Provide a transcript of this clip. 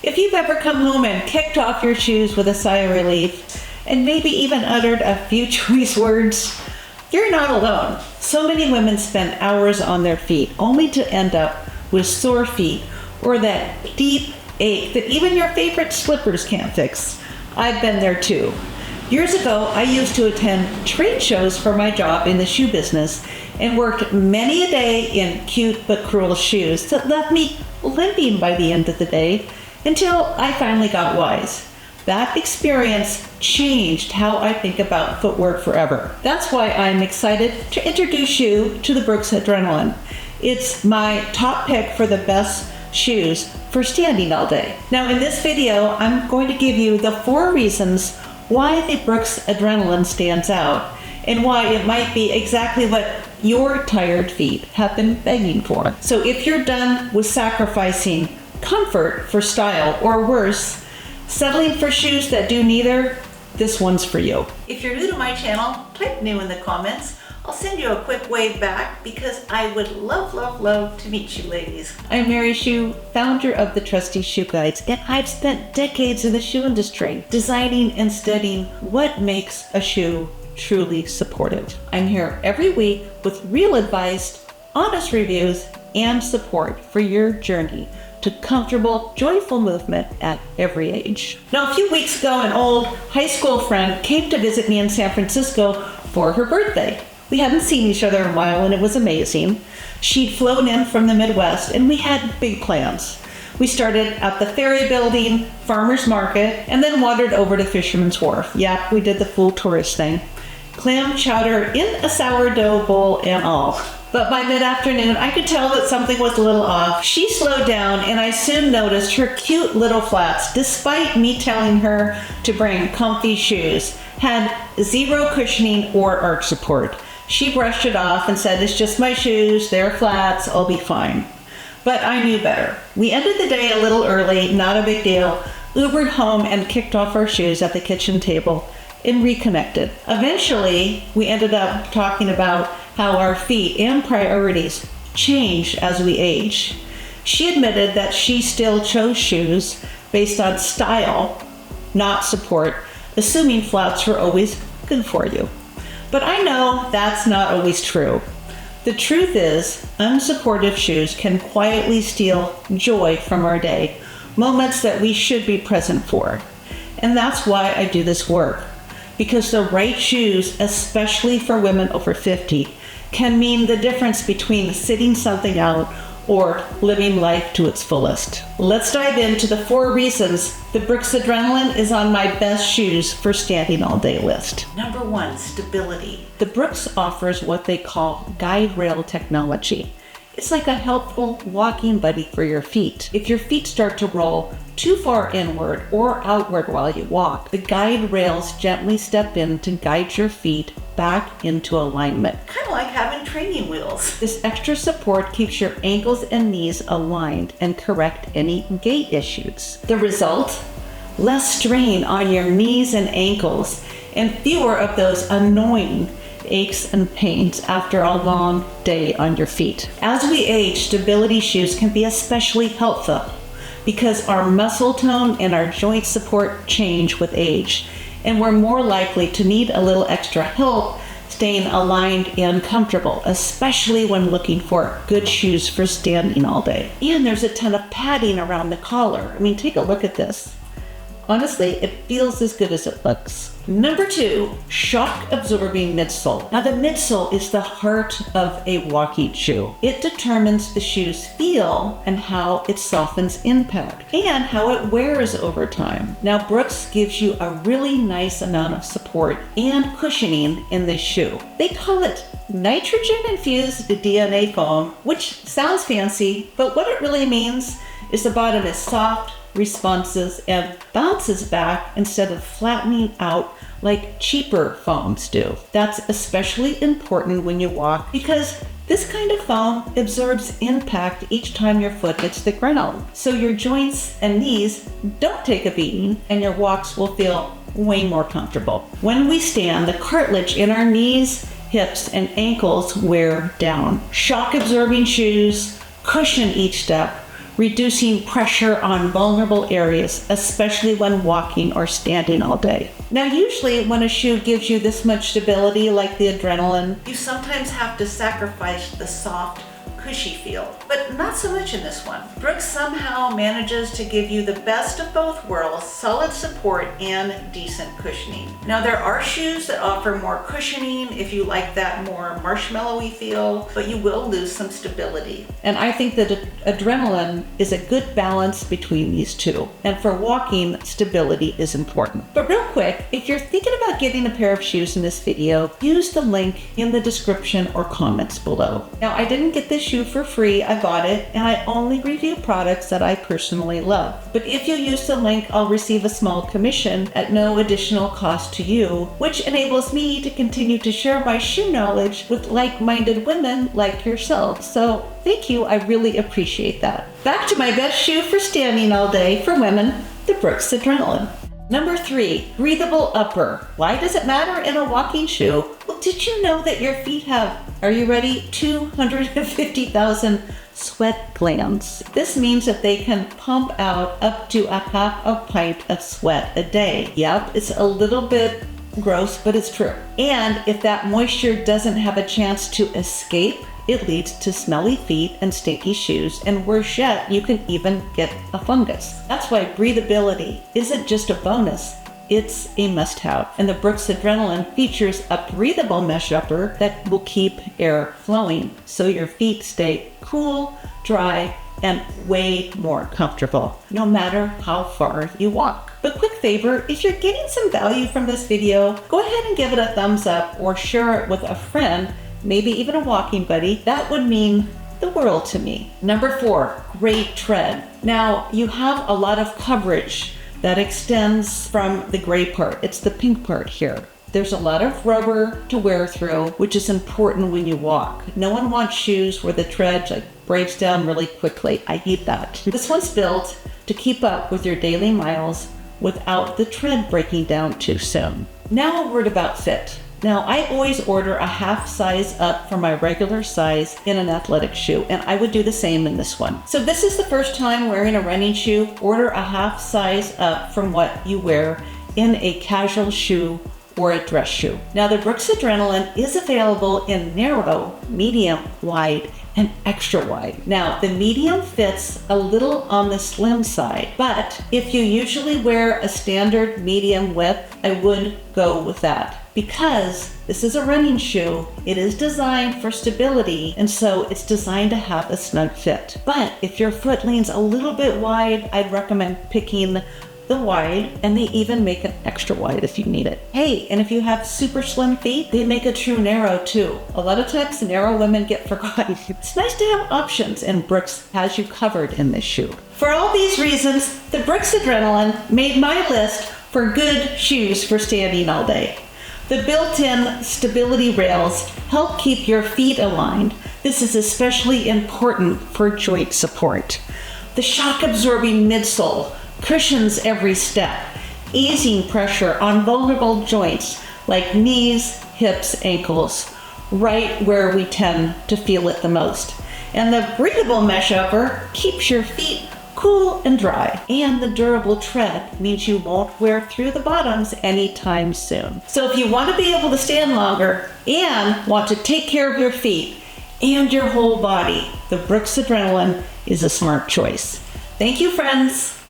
If you've ever come home and kicked off your shoes with a sigh of relief, and maybe even uttered a few choice words, you're not alone. So many women spend hours on their feet only to end up with sore feet or that deep ache that even your favorite slippers can't fix. I've been there too. Years ago, I used to attend trade shows for my job in the shoe business and worked many a day in cute but cruel shoes that left me limping by the end of the day until I finally got wise. That experience changed how I think about footwear forever. That's why I'm excited to introduce you to the Brooks Adrenaline. It's my top pick for the best shoes for standing all day. Now in this video, I'm going to give you the 4 reasons why the Brooks Adrenaline stands out and why it might be exactly what your tired feet have been begging for. So if you're done with sacrificing comfort for style, or worse, settling for shoes that do neither, this one's for you. If you're new to my channel, type new in the comments. I'll send you a quick wave back because I would love to meet you ladies. I'm Mary Shoe, founder of the Trusty Shoe Guides, and I've spent decades in the shoe industry designing and studying what makes a shoe truly supportive. I'm here every week with real advice, honest reviews, and support for your journey to comfortable, joyful movement at every age. Now, a few weeks ago, an old high school friend came to visit me in San Francisco for her birthday. We hadn't seen each other in a while, and it was amazing. She'd flown in from the Midwest, and we had big plans. We started at the Ferry Building, Farmers Market, and then wandered over to Fisherman's Wharf. Yeah, we did the full tourist thing. Clam chowder in a sourdough bowl and all. But by mid-afternoon, I could tell that something was a little off. She slowed down, and I soon noticed her cute little flats, despite me telling her to bring comfy shoes, had zero cushioning or arch support. She brushed it off and said, "It's just my shoes, they're flats, I'll be fine." But I knew better. We ended the day a little early, not a big deal, Ubered home and kicked off our shoes at the kitchen table and reconnected. Eventually, we ended up talking about how our feet and priorities change as we age. She admitted that she still chose shoes based on style, not support, assuming flats were always good for you. But I know that's not always true. The truth is, unsupportive shoes can quietly steal joy from our day, moments that we should be present for. And that's why I do this work. Because the right shoes, especially for women over 50, can mean the difference between sitting something out or living life to its fullest. Let's dive into the 4 reasons the Brooks Adrenaline is on my best shoes for standing all day list. Number 1, stability. The Brooks offers what they call guide rail technology. It's like a helpful walking buddy for your feet. If your feet start to roll too far inward or outward while you walk, the guide rails gently step in to guide your feet back into alignment. Kind of like having training wheels. This extra support keeps your ankles and knees aligned and correct any gait issues. The result? Less strain on your knees and ankles and fewer of those annoying aches and pains after a long day on your feet. As we age, stability shoes can be especially helpful because our muscle tone and our joint support change with age, and we're more likely to need a little extra help staying aligned and comfortable, especially when looking for good shoes for standing all day. And there's a ton of padding around the collar. I mean, take a look at this. Honestly, it feels as good as it looks. Number 2, shock-absorbing midsole. Now, the midsole is the heart of a walking shoe. It determines the shoe's feel and how it softens impact and how it wears over time. Now, Brooks gives you a really nice amount of support and cushioning in this shoe. They call it nitrogen-infused DNA foam, which sounds fancy, but what it really means is the bottom is soft, responses, and bounces back instead of flattening out like cheaper foams do. That's especially important when you walk because this kind of foam absorbs impact each time your foot hits the ground. So your joints and knees don't take a beating and your walks will feel way more comfortable. When we stand, the cartilage in our knees, hips, and ankles wear down. Shock absorbing shoes cushion each step, reducing pressure on vulnerable areas, especially when walking or standing all day. Now, usually when a shoe gives you this much stability, like the Adrenaline, you sometimes have to sacrifice the soft, cushy feel, but not so much in this one. Brooks somehow manages to give you the best of both worlds, solid support and decent cushioning. Now, there are shoes that offer more cushioning if you like that more marshmallowy feel, but you will lose some stability. And I think that Adrenaline is a good balance between these two. And for walking, stability is important. But real quick, if you're thinking about getting a pair of shoes in this video, use the link in the description or comments below. Now, I didn't get this shoe for free. I bought it, and I only review products that I personally love. But if you use the link, I'll receive a small commission at no additional cost to you, which enables me to continue to share my shoe knowledge with like-minded women like yourself. So thank you. I really appreciate that. Back to my best shoe for standing all day for women, the Brooks Adrenaline. Number 3, breathable upper. Why does it matter in a walking shoe? Well, did you know that your feet have, are you ready, 250,000 sweat glands? This means that they can pump out up to a half a pint of sweat a day. Yep, it's a little bit gross, but it's true. And if that moisture doesn't have a chance to escape, it leads to smelly feet and stinky shoes, and worse yet, you can even get a fungus. That's why breathability isn't just a bonus, it's a must-have. And the Brooks Adrenaline features a breathable mesh upper that will keep air flowing, so your feet stay cool, dry, and way more comfortable, no matter how far you walk. But quick favor, if you're getting some value from this video, go ahead and give it a thumbs up or share it with a friend, maybe even a walking buddy. That would mean the world to me. Number 4, great tread. Now, you have a lot of coverage that extends from the gray part. It's the pink part here. There's a lot of rubber to wear through, which is important when you walk. No one wants shoes where the tread breaks down really quickly. I hate that. This one's built to keep up with your daily miles without the tread breaking down too soon. Now a word about fit. Now, I always order a half size up from my regular size in an athletic shoe, and I would do the same in this one. So this is the first time wearing a running shoe. Order a half size up from what you wear in a casual shoe or a dress shoe. Now, the Brooks Adrenaline is available in narrow, medium, wide, and extra wide. Now, the medium fits a little on the slim side, but if you usually wear a standard medium width, I would go with that. Because this is a running shoe, it is designed for stability, and so it's designed to have a snug fit. But if your foot leans a little bit wide, I'd recommend picking the wide, and they even make an extra wide if you need it. Hey, and if you have super slim feet, they make a true narrow too. A lot of times the narrow women get forgotten. It's nice to have options, and Brooks has you covered in this shoe. For all these reasons, the Brooks Adrenaline made my list for good shoes for standing all day. The built-in stability rails help keep your feet aligned. This is especially important for joint support. The shock-absorbing midsole cushions every step, easing pressure on vulnerable joints like knees, hips, ankles, right where we tend to feel it the most. And the breathable mesh upper keeps your feet cool and dry. And the durable tread means you won't wear through the bottoms anytime soon. So if you want to be able to stand longer and want to take care of your feet and your whole body, the Brooks Adrenaline is a smart choice. Thank you, friends.